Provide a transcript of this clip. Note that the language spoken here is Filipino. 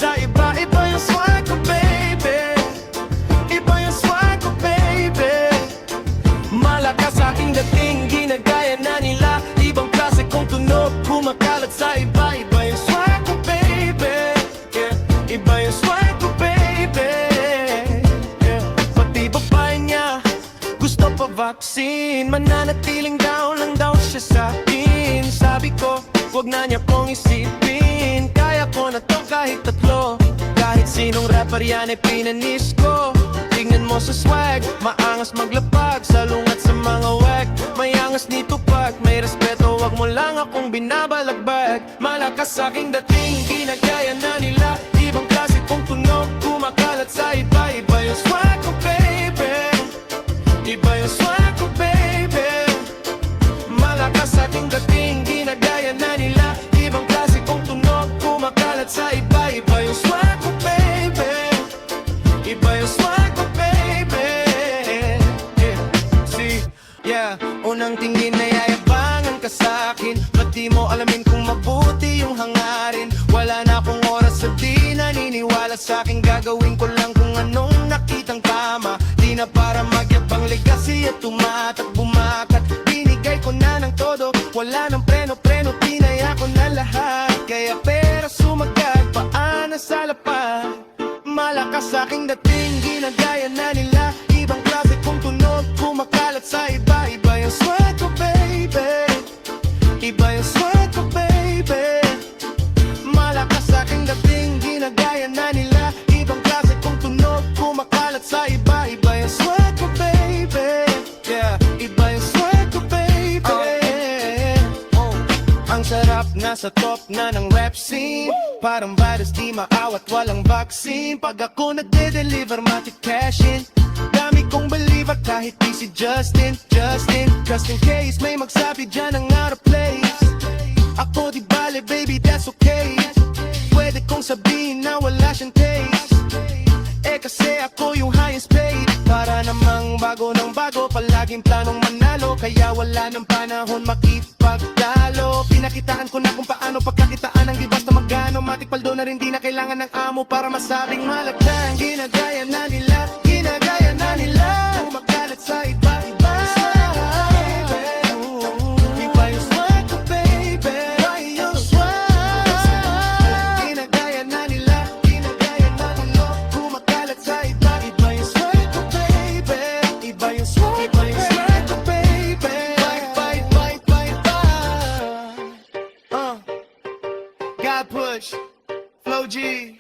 sa iba. Iba yung swag ko, baby. Iba yung swag ko, baby. Malakas aking dating, ginagaya na nila. Ibang klase kong tunog, kumakalat sa iba. Iba yung swag ko, baby. Yeah. Iba yung swag ko, baby. Yeah. Pati babae niya gusto pa vaccine. Mananatiling down lang daw siya sa akin. Sabi ko, wag na niya pong isipin. Kaya ko na to kahit tatlo. Kahit sinong rapper yan ay pinanis ko. Tingnan mo sa swag, maangas maglapag sa lungat sa mga wag. May angas nito pag may respeto, wag mo lang akong binabalagbag. Malakas aking dating, ginagaya na nila. Ibang klase kong tunog, kumakalat sa iba. Iba yung swag ko, baby. Iba yung swag ko, baby. Malakas aking dating, ginagaya na nila. Ibang klase kong tunog, kumakalat sa iba. Iba yung swag ko, baby. Iba yung swag ko, baby. See, yeah. Unang tingin na yayabangan ka sa'kin. Ba't di mo alamin kung mabuti yung hangarin? Wala na akong oras sa di naniniwala sa'kin. Gagawin ko lang kung anong nakitang tama. Di na para magyabang legacy at tumatak bumakat. Binigay ko na ng todo, wala nang preno-preno. Tinaya ko na lahat, kaya pera sumagad, paan sa lapad. Malakas aking dating, ginagaya na nila. Ibang klase kong tunog, kumakalat sa iba. Iba yung swag ko, baby. Iba yung swag ko, baby. Malakas aking dating, ginagaya na nila. Ibang klase kong tunog, kumakalat sa iba. Iba yung swag ko, baby. Yeah, iba yung swag ko, baby. Ang sarap, nasa top na ng rap scene. Parang virus, di maawat, walang vaccine. Pag ako nagde-deliver, matik cash in. Dami kong believer kahit di si Justin. Just in case may magsabi dyan ang out of place. Ako di bale, baby, that's okay. Pwede kong sabihin na wala siyang taste. Eh kasi ako yung highest paid. Para namang bago ng bago, palaging planong manalo. Kaya wala ng panahon makipagtalo. Pinakitaan ko na kung paano pagkakitaan ang di basta magano. Matik paldo na rin, di na kailangan ng amo para masabing malagdan. Ginagaya na nila, ginagaya na nila. Kumakalat sa iba-iba. Iba yung swag ko, baby. Iba yung swag. Ginagaya na nila, ginagaya na nila. Kumakalat sa iba. Iba yung swag ko, baby. Iba yung swag ko, baby. God push, Flow G.